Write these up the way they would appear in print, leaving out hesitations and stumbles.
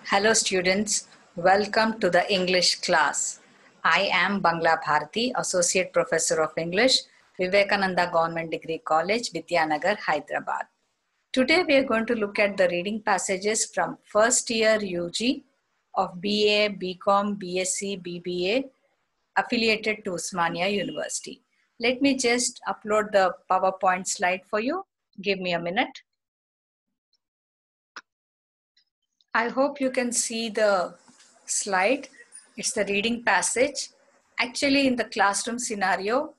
Hello students, welcome to the English class. I am Bangla Bharati, Associate Professor of English, Vivekananda Government Degree College, Vidyanagar, Hyderabad. Today we are going to look at the reading passages from first year UG of BA, BCom, BSc, BBA affiliated to Osmania University. Let me just upload the PowerPoint slide for you. Give me a minute. I hope you can see the slide. It's the reading passage. Actually, in the classroom scenario,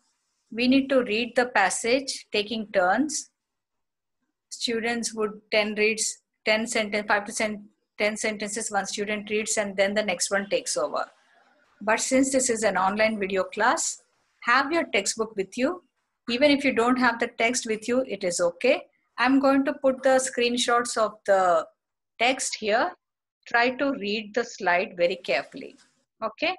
we need to read the passage taking turns. Students would 10 reads, 10 sentence, 5 to 10 sentences, one student reads and then the next one takes over. But since this is an online video class, have your textbook with you. Even if you don't have the text with you, it is okay. I'm going to put the screenshots of the text here. Try to read the slide very carefully. Okay.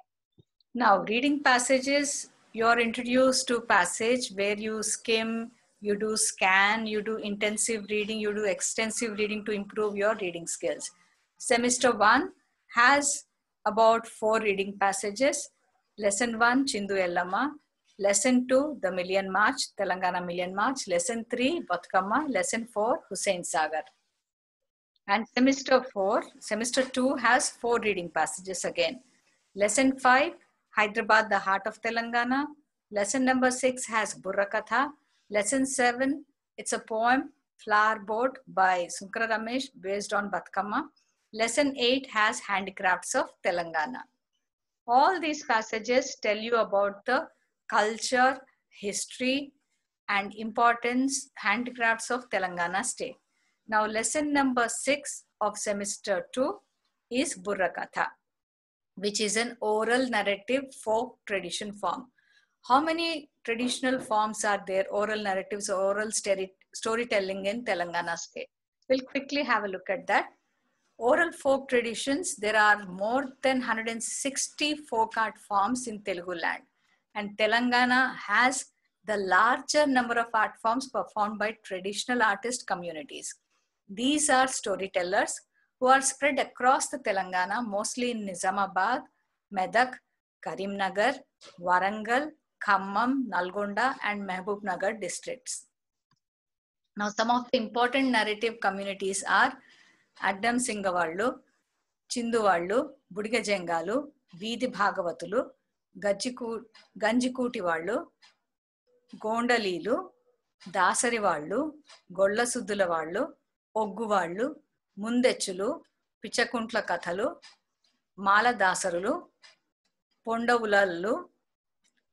Now, reading passages, you're introduced to passage where you skim, you do scan, you do intensive reading, you do extensive reading to improve your reading skills. Semester 1 has about 4 reading passages. Lesson 1, Chindu Ellama. Lesson 2, The Million March, Telangana Million March. Lesson 3, Batkama. Lesson 4, Hussain Sagar. And semester 2 has 4 reading passages again. Lesson 5, Hyderabad, the heart of Telangana. Lesson number 6 has Burra Katha. Lesson 7, it's a poem, Flower Boat by Sunkara Ramesh based on Batkama. Lesson 8 has Handicrafts of Telangana. All these passages tell you about the culture, history, and importance handicrafts of Telangana state. Now, lesson number 6 of semester 2 is Burra Katha, which is an oral narrative folk tradition form. How many traditional forms are there, oral narratives, oral storytelling in Telangana state? We'll quickly have a look at that. Oral folk traditions, there are more than 160 folk art forms in Telugu land. And Telangana has the larger number of art forms performed by traditional artist communities. These are storytellers who are spread across the Telangana, mostly in Nizamabad, Medak, Karimnagar, Warangal, Khammam, Nalgonda, and Mehboob districts. Now, some of the important narrative communities are Addam Singavallu, Chinduvallu, Budiga Jengalu, Veedi Bhagavatulu, Ganjikuti Vallu, Gondalilu, Dasari Vallu, Golla Suddula Vallu, Oggu Vallu, Mundechulu, Pichakuntla Kathalu, Mala Dasarulu, Pondavulallu,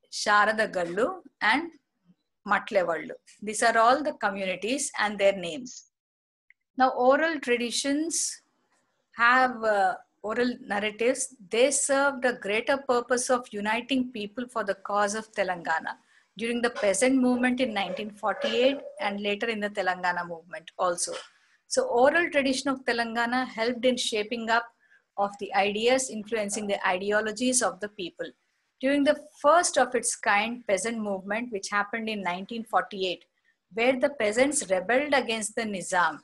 Sharadagallu, and Matlevallu. These are all the communities and their names. Now, oral traditions have oral narratives. They served a greater purpose of uniting people for the cause of Telangana during the peasant movement in 1948 and later in the Telangana movement also. So oral tradition of Telangana helped in shaping up of the ideas influencing the ideologies of the people. During the first of its kind peasant movement, which happened in 1948, where the peasants rebelled against the Nizam,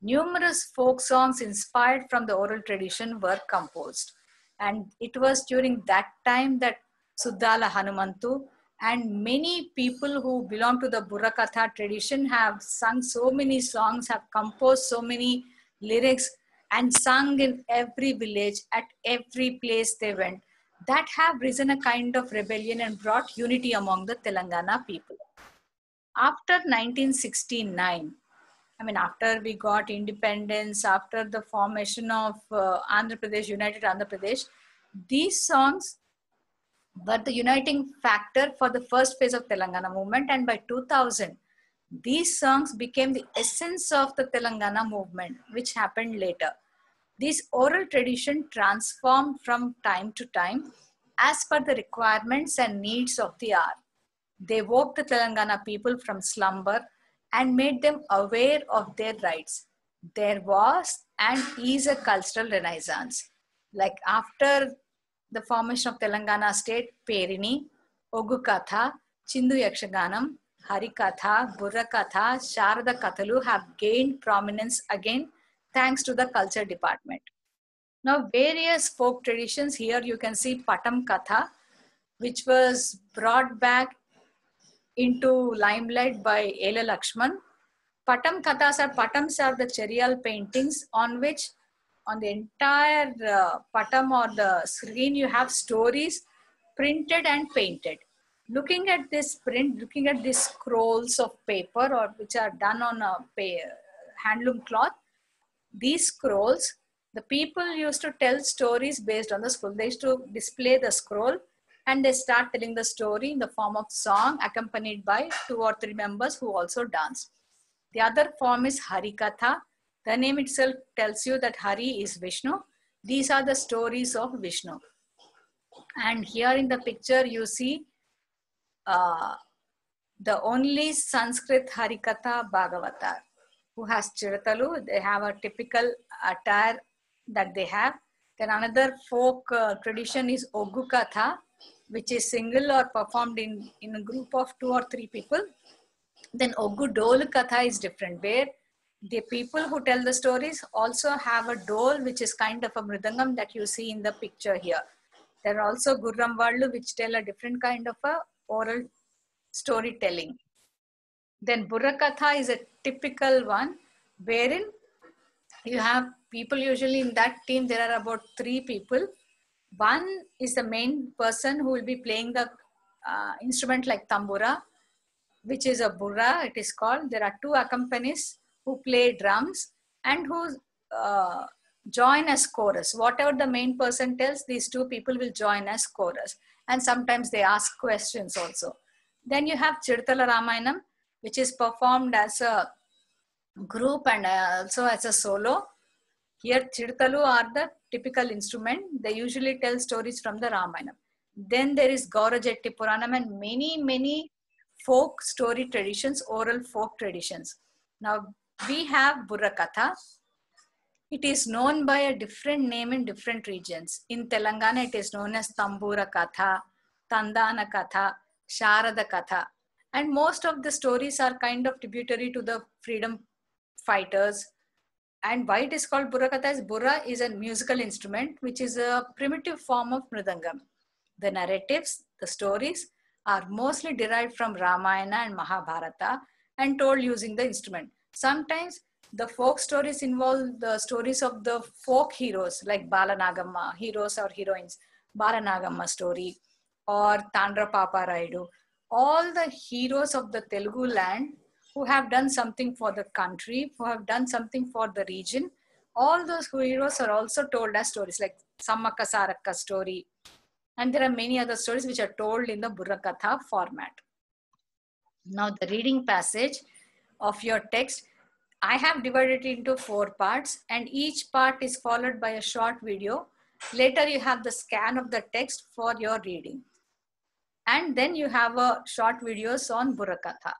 numerous folk songs inspired from the oral tradition were composed. And it was during that time that Suddala Hanumantu and many people who belong to the Burra Katha tradition have sung so many songs, have composed so many lyrics and sung in every village, at every place they went, that have risen a kind of rebellion and brought unity among the Telangana people. After 1969, after we got independence, after the formation of Andhra Pradesh, United Andhra Pradesh, these songs were the uniting factor for the first phase of Telangana movement. And by 2000, these songs became the essence of the Telangana movement, which happened later. This oral tradition transformed from time to time as per the requirements and needs of the hour. They woke the Telangana people from slumber and made them aware of their rights. There was and is a cultural renaissance. Like after the formation of Telangana state, Perini, Oggu Katha, Chindu Yakshaganam, Hari Katha, Burra Katha, Sharada Kathalu have gained prominence again thanks to the culture department. Now, various folk traditions. Here you can see Patam Katha, which was brought back into limelight by Ela Lakshman. Patams are the cherial paintings on which, on the entire patam or the screen, you have stories printed and painted. Looking at this print, looking at these scrolls of paper or which are done on a handloom cloth, these scrolls, the people used to tell stories based on the scroll. They used to display the scroll and they start telling the story in the form of song accompanied by 2 or 3 members who also dance. The other form is Harikatha. The name itself tells you that Hari is Vishnu. These are the stories of Vishnu. And here in the picture you see the only Sanskrit Harikatha Bhagavatar who has Chiratalu. They have a typical attire that they have. Then another folk tradition is Oggu Katha, which is single or performed in a group of 2 or 3 people. Then Oggu Dol Katha is different, where the people who tell the stories also have a dole, which is kind of a mridangam that you see in the picture here. There are also Gurram Vallu, which tell a different kind of a oral storytelling. Then Burrakatha is a typical one, wherein you have people, usually in that team, there are about 3 people. One is the main person who will be playing the instrument like tambura, which is a burra, it is called. There are 2 accompanists who play drums and who join as chorus. Whatever the main person tells, these 2 people will join as chorus. And sometimes they ask questions also. Then you have Chirtala Ramayanam, which is performed as a group and also as a solo. Here Chirtalu are the typical instrument. They usually tell stories from the Ramayana. Then there is Gaura Jetti Puranam and many folk story traditions, oral folk traditions. Now we have Burrakatha. It is known by a different name in different regions. In Telangana, it is known as Tambura Katha, Tandana Katha, Sharada Katha. And most of the stories are kind of tributary to the freedom fighters. And why it is called Burrakatha is Burra is a musical instrument, which is a primitive form of Mridangam. The narratives, the stories are mostly derived from Ramayana and Mahabharata and told using the instrument. Sometimes the folk stories involve the stories of the folk heroes like Balanagamma, heroes or heroines, Balanagamma story or Tandra Papa Raidu. All the heroes of the Telugu land who have done something for the country, who have done something for the region, all those heroes are also told as stories like Sammaka Sarakka story. And there are many other stories which are told in the Burrakatha format. Now the reading passage of your text, I have divided it into 4 parts and each part is followed by a short video. Later you have the scan of the text for your reading. And then you have a short videos on Burrakatha.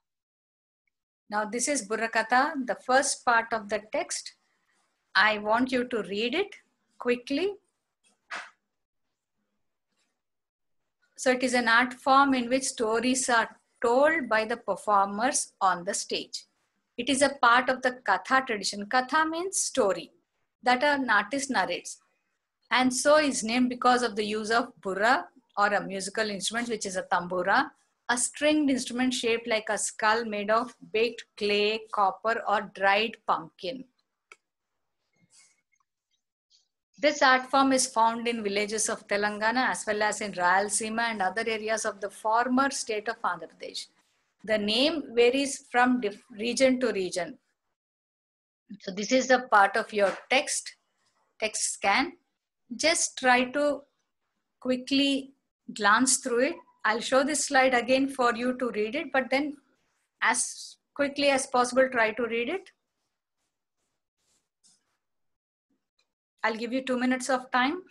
Now this is Burrakatha, the first part of the text. I want you to read it quickly. So it is an art form in which stories are told by the performers on the stage. It is a part of the Katha tradition. Katha means story that an artist narrates. And so is named because of the use of burra or a musical instrument, which is a tambura, a stringed instrument shaped like a skull made of baked clay, copper, or dried pumpkin. This art form is found in villages of Telangana as well as in Rayalaseema and other areas of the former state of Andhra Pradesh. The name varies from region to region. So this is the part of your text scan. Just try to quickly glance through it. I'll show this slide again for you to read it, but then as quickly as possible, try to read it. I'll give you 2 minutes of time.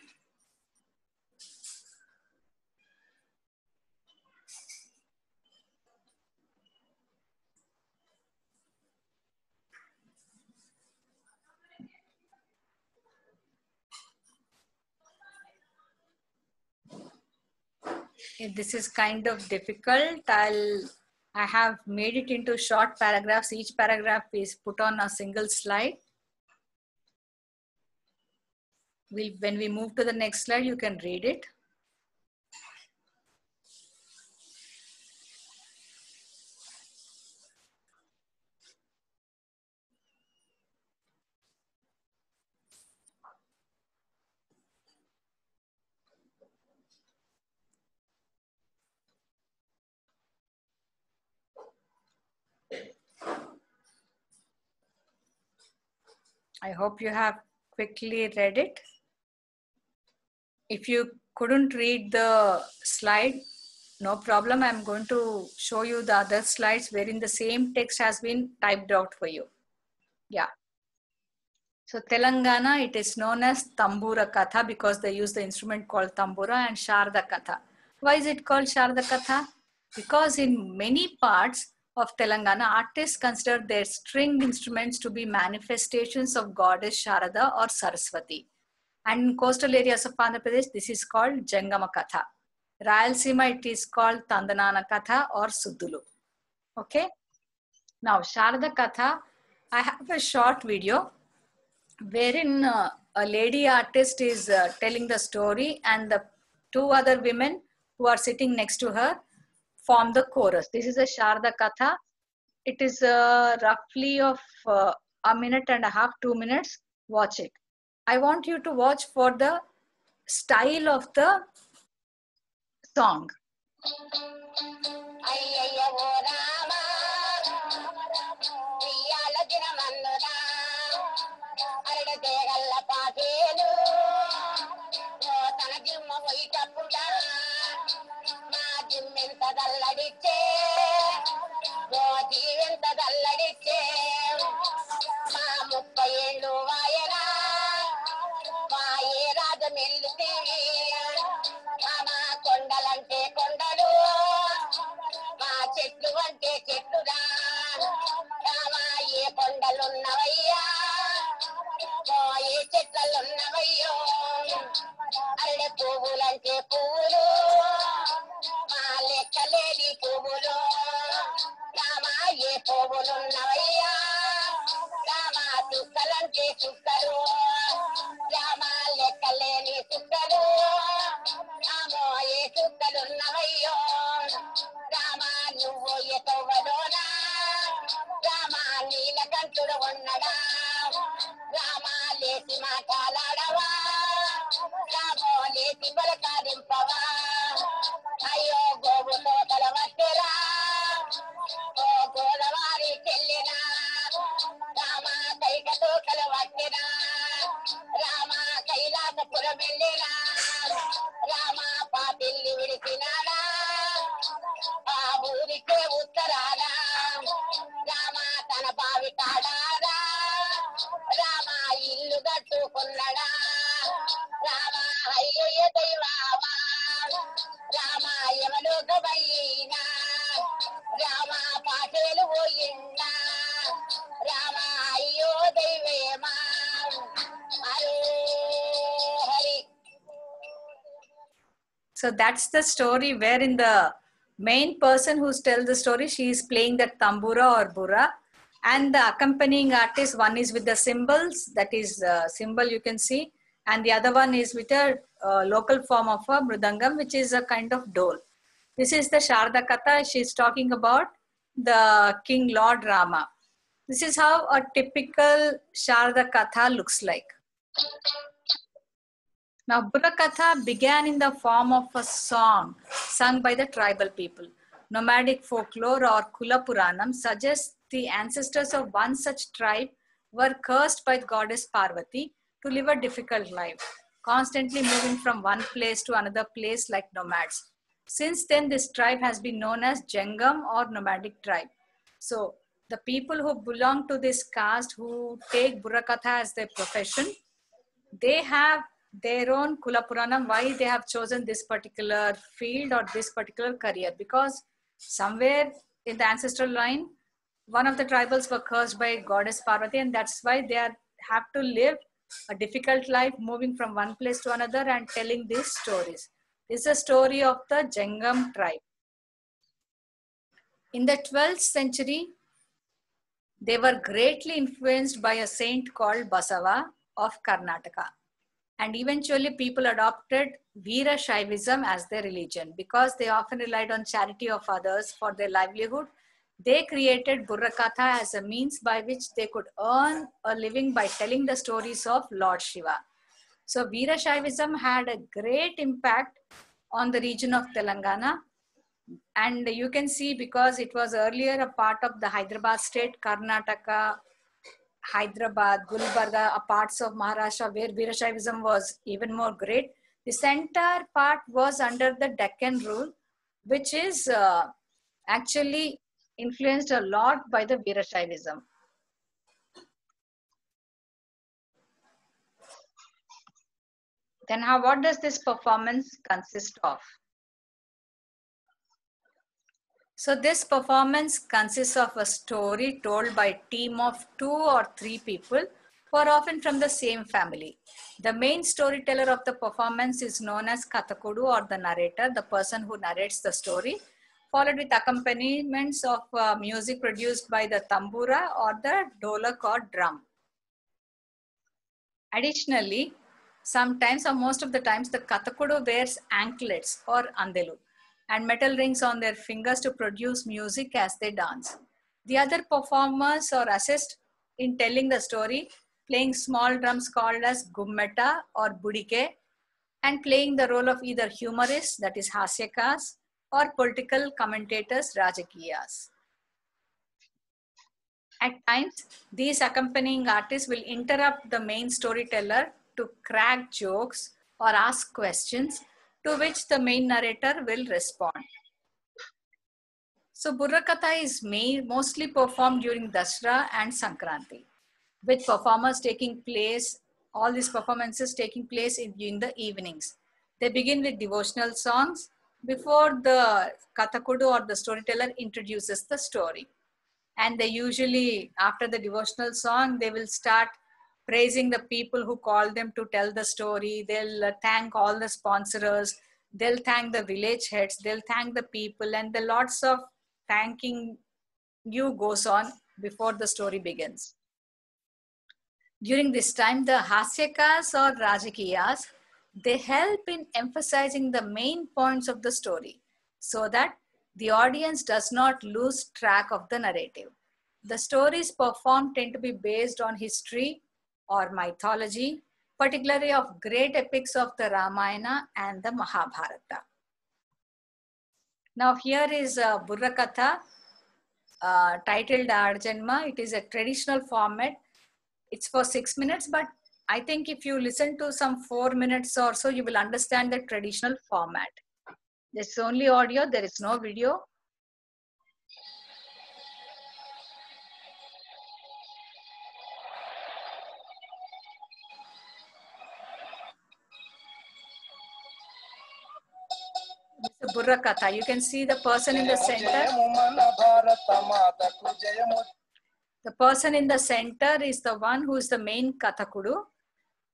If this is kind of difficult, I have made it into short paragraphs. Each paragraph is put on a single slide. When we move to the next slide, you can read it. I hope you have quickly read it. If you couldn't read the slide, no problem. I'm going to show you the other slides wherein the same text has been typed out for you. Yeah. So Telangana, it is known as Tambura Katha because they use the instrument called Tambura, and Sharda Katha. Why is it called Sharda Katha? Because in many parts of Telangana, artists consider their stringed instruments to be manifestations of goddess Sharada or Saraswati. And in coastal areas of Andhra Pradesh, this is called Jangama Katha. Rayalaseema, it is called Tandanana Katha or Suddulu. Okay. Now, Sharda Katha, I have a short video wherein a lady artist is telling the story, and the two other women who are sitting next to her form the chorus. This is a Sharda Katha. It is roughly of a minute and a half, 2 minutes. Watch it. I want you to watch for the style of the song. So that's the story wherein the main person who's tells the story, she is playing the tambura or bura, and the accompanying artist, one is with the cymbals, that is cymbal you can see, and the other one is with a local form of a mridangam, which is a kind of dole. This is the Sharda Katha. She's talking about the King Lord Rama. This is how a typical Sharda Katha looks like. Now, Burakatha began in the form of a song sung by the tribal people. Nomadic folklore or Kula Puranam suggests the ancestors of one such tribe were cursed by the goddess Parvati to live a difficult life, constantly moving from one place to another place like nomads. Since then, this tribe has been known as Jangam or nomadic tribe. So, the people who belong to this caste who take Burakatha as their profession, they have their own Kulapuranam, why they have chosen this particular field or this particular career. Because somewhere in the ancestral line, one of the tribals were cursed by goddess Parvati, and that's why they have to live a difficult life moving from one place to another and telling these stories. This is a story of the Jangam tribe. In the 12th century, they were greatly influenced by a saint called Basava of Karnataka. And eventually people adopted Veera Shaivism as their religion because they often relied on charity of others for their livelihood. They created Burrakatha as a means by which they could earn a living by telling the stories of Lord Shiva. So Veera Shaivism had a great impact on the region of Telangana. And you can see because it was earlier a part of the Hyderabad state, Karnataka, Hyderabad, Gulbarga, parts of Maharashtra where Veerashaivism was even more great. This entire part was under the Deccan rule, which is actually influenced a lot by the Veerashaivism. Then what does this performance consist of? So this performance consists of a story told by a team of 2 or 3 people who are often from the same family. The main storyteller of the performance is known as Kathakudu or the narrator, the person who narrates the story, followed with accompaniments of music produced by the tambura or the dholak or drum. Additionally, sometimes or most of the times the Kathakudu wears anklets or andelu and metal rings on their fingers to produce music as they dance. The other performers are assist in telling the story, playing small drums called as gummeta or budike, and playing the role of either humorists, that is hasyakas, or political commentators, rajakiyas. At times, these accompanying artists will interrupt the main storyteller to crack jokes or ask questions to which the main narrator will respond. So Burrakatha is mostly performed during Dasra and Sankranti, with performers taking place, all these performances taking place in the evenings. They begin with devotional songs before the Kathakudu or the storyteller introduces the story. And they usually, after the devotional song, they will start praising the people who called them to tell the story. They'll thank all the sponsors. They'll thank the village heads. They'll thank the people, and the lots of thanking you goes on before the story begins. During this time, the hasyakas or rajakiyas, they help in emphasizing the main points of the story so that the audience does not lose track of the narrative. The stories performed tend to be based on history or mythology, particularly of great epics of the Ramayana and the Mahabharata. Now here is Burrakatha titled Arjanma. It is a traditional format. It's for 6 minutes, but I think if you listen to some 4 minutes or so, you will understand the traditional format. There's only audio, there is no video. It's a Burrakatha. You can see the person in the center. The person in the center is the one who is the main Kathakudu.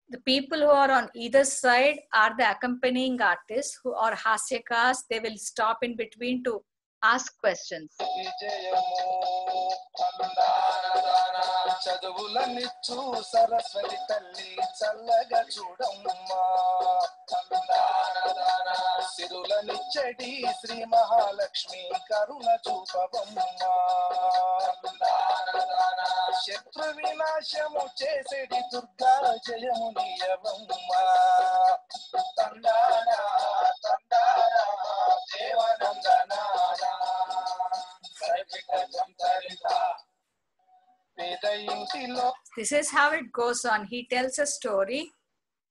The people who are on either side are the accompanying artists who are hasyakas. They will stop in between to ask questions. Sri Mahalakshmi Karuna Chupavamma Shetru Vinashamu Chesedi Durga Jayamuniyavamma Tandana Tandana Devanandana Sarvika Jamtarita. This is how it goes on. He tells a story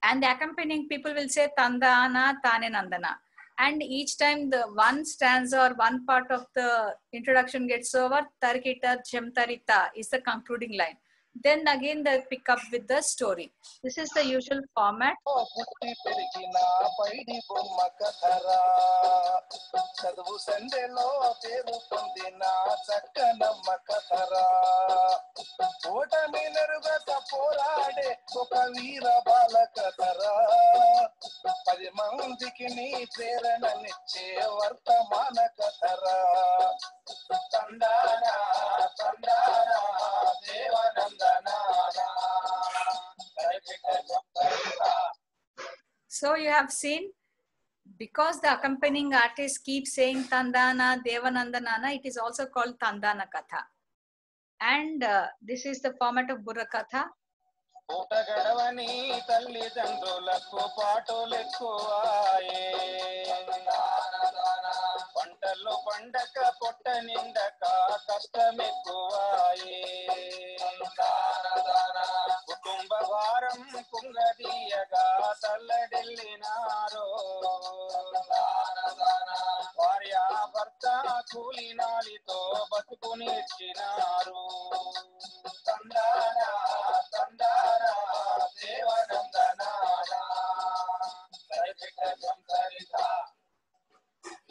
and the accompanying people will say Tandana Tane Nandana. And each time the one stanza or one part of the introduction gets over, Tarkita Jamtarita is the concluding line. Then again they pick up with the story. This is the usual format. So you have seen, because the accompanying artist keeps saying Tandana, Devanandanana, it is also called Tandana Katha. And this is the format of Burra Katha. పంటల్లో పండక పొట్ట నిండక కష్టమెక్కువాయే కుటుంబ భారం కుంగదీయగా తల్లడిల్లినారో భార్య భర్త కూలినాలితో బతుకునిచ్చినారు తందారా తందారా దేవనందనారా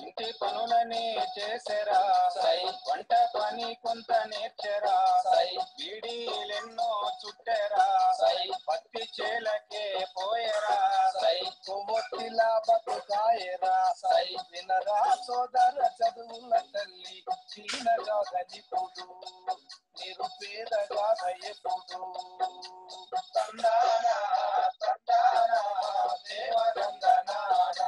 ఇంటి పనులని చేసెరా సై వంట పని కొంత నేర్చెరా సై బీడీలెన్నో చుట్టెరా సై పత్తి చేలకే పోయెరా సై కొవ్వొత్తిలా బతుకాయరా సై వినరా సోదర చదువుల తల్లి చీనగా గదిపుడు నిరుపేదగా దయపుడు తందారా తందారా దేవరందనారా.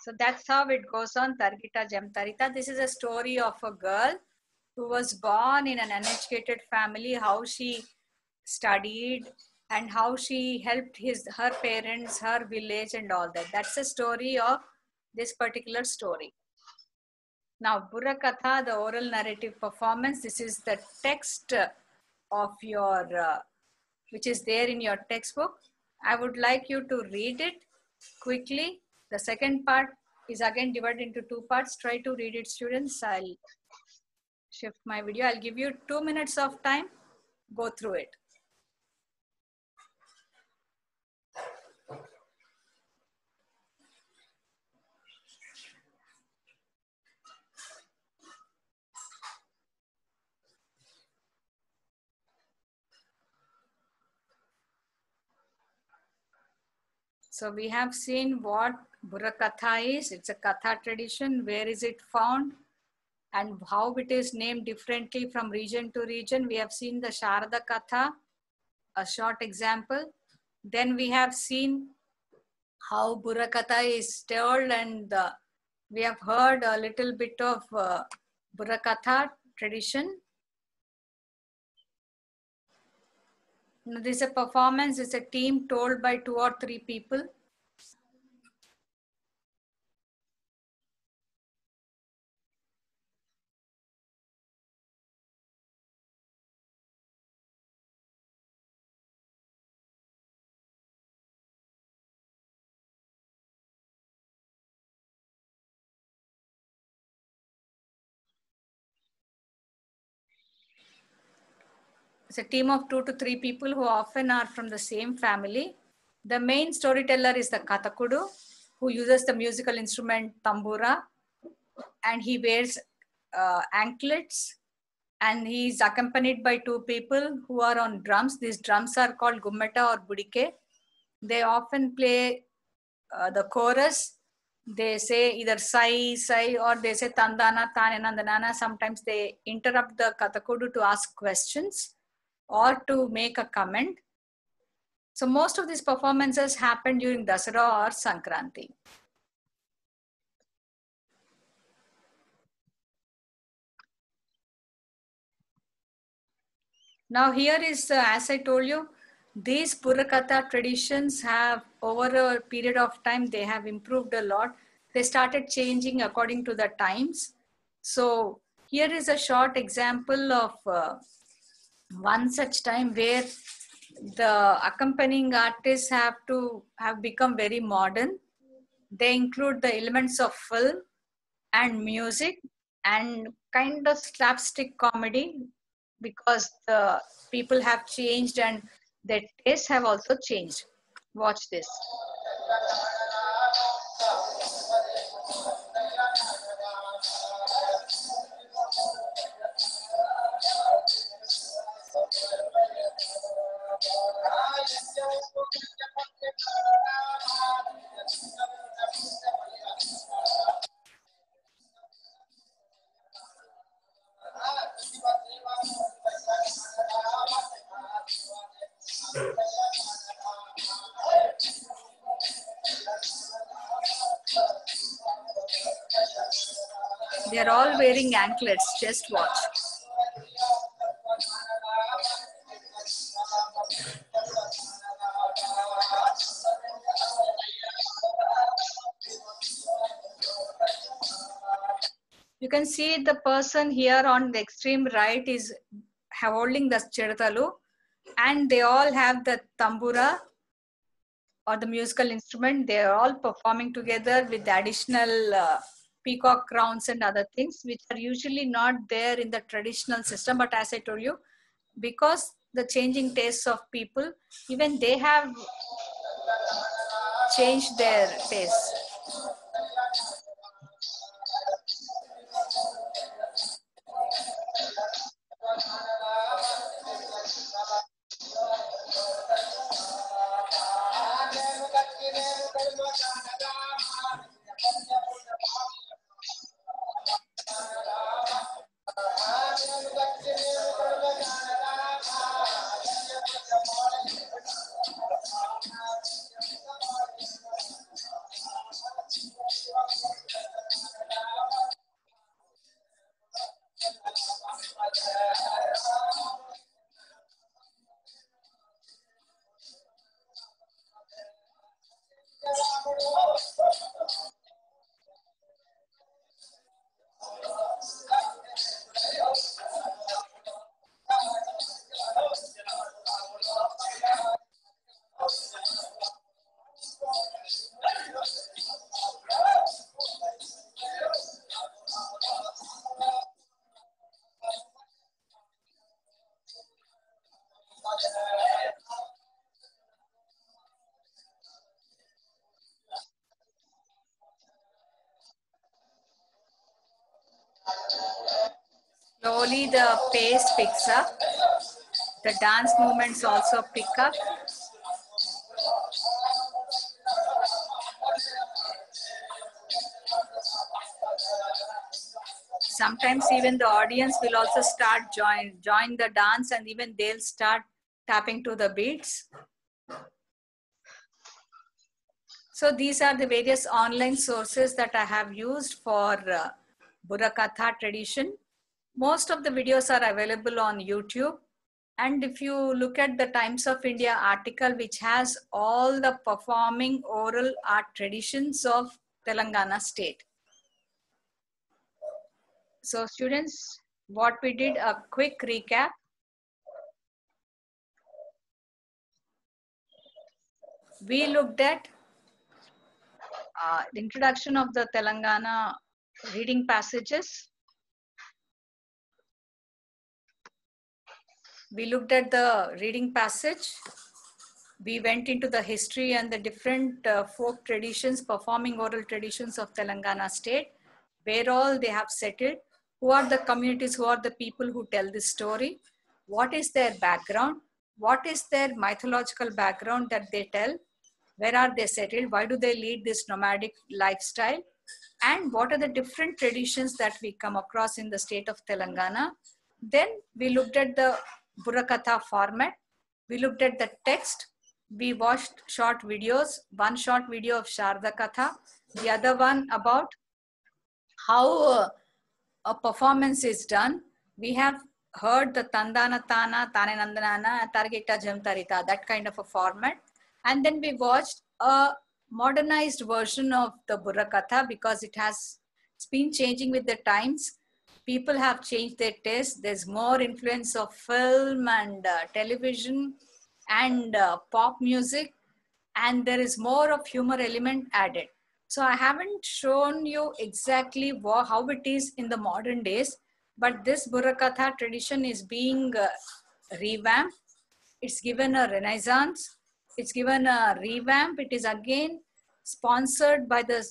So that's how it goes on, Targita Jamtarita. This is a story of a girl who was born in an uneducated family, how she studied and how she helped her parents, her village and all that. That's the story of this particular story. Now, Burra Katha, the oral narrative performance, this is the text of your, which is there in your textbook. I would like you to read it quickly. The second part is again divided into two parts. Try to read it, students. I'll shift my video. I'll give you 2 minutes of time. Go through it. So we have seen what Burra Katha is. It's a Katha tradition. Where is it found? And how it is named differently from region to region. We have seen the Sharada Katha, a short example. Then we have seen how Burra Katha is told, and we have heard a little bit of Burra Katha tradition. Now, this is a performance, it's a team told by 2 or 3 people. It's a team of 2 to 3 people who often are from the same family. The main storyteller is the Kathakudu, who uses the musical instrument tambura, and he wears anklets, and he's accompanied by 2 people who are on drums. These drums are called gummeta or budike. They often play the chorus. They say either sai, sai, or they say tandana, tananandanana. Sometimes they interrupt the Kathakudu to ask questions or to make a comment. So most of these performances happen during Dasara or Sankranti. Now here is, as I told you, these Burra Katha traditions have, over a period of time, they have improved a lot. They started changing according to the times. So here is a short example of one such time where the accompanying artists have become very modern. They include the elements of film and music and kind of slapstick comedy, because the people have changed and their tastes have also changed. Watch this. They're all wearing anklets. Just watch. You can see the person here on the extreme right is holding the chiratalu, and they all have the tambura or the musical instrument. They are all performing together with the additional peacock crowns and other things, which are usually not there in the traditional system. But as I told you, because the changing tastes of people, even they have changed their tastes. Slowly the pace picks up. The dance movements also pick up. Sometimes even the audience will also start join the dance, and even they'll start tapping to the beats. So these are the various online sources that I have used for Burrakatha tradition. Most of the videos are available on YouTube. And if you look at the Times of India article, which has all the performing oral art traditions of Telangana state. So students, what we did, a quick recap. We looked at the introduction of the Telangana reading passages. We looked at the reading passage. We went into the history and the different folk traditions, performing oral traditions of Telangana state, where all they have settled, who are the communities, who are the people who tell this story, what is their background, what is their mythological background that they tell, where are they settled, why do they lead this nomadic lifestyle, and what are the different traditions that we come across in the state of Telangana. Then we looked at the Burrakatha format. We looked at the text. We watched short videos, one short video of Sharda Katha, the other one about how a performance is done. We have heard the Tandana Tana, Tane Nandanana, Targeta Jamtarita, that kind of a format. And then we watched a modernized version of the Burrakatha because it's been changing with the times. People have changed their taste. There's more influence of film and television and pop music, and there is more of humor element added. So I haven't shown you exactly how it is in the modern days, but this Burrakatha tradition is being revamped. It's given a renaissance. It's given a revamp. It is again sponsored by the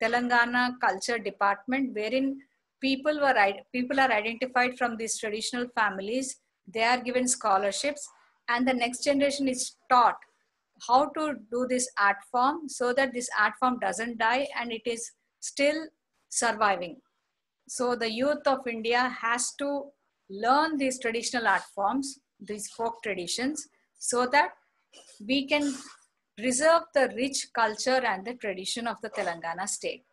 Telangana Culture Department, wherein people are identified from these traditional families. They are given scholarships, and the next generation is taught how to do this art form so that this art form doesn't die and it is still surviving. So the youth of India has to learn these traditional art forms, these folk traditions, so that we can preserve the rich culture and the tradition of the Telangana state.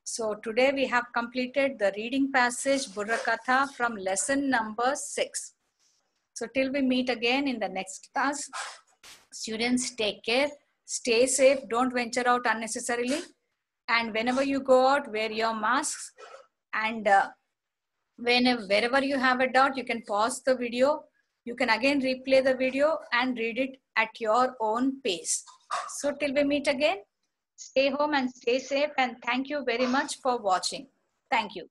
So today we have completed the reading passage Burra Katha from lesson number 6. So till we meet again in the next class, students, take care, stay safe, don't venture out unnecessarily, and whenever you go out, wear your masks, and wherever you have a doubt, you can pause the video. You can again replay the video and read it at your own pace. So till we meet again, stay home and stay safe, and thank you very much for watching. Thank you.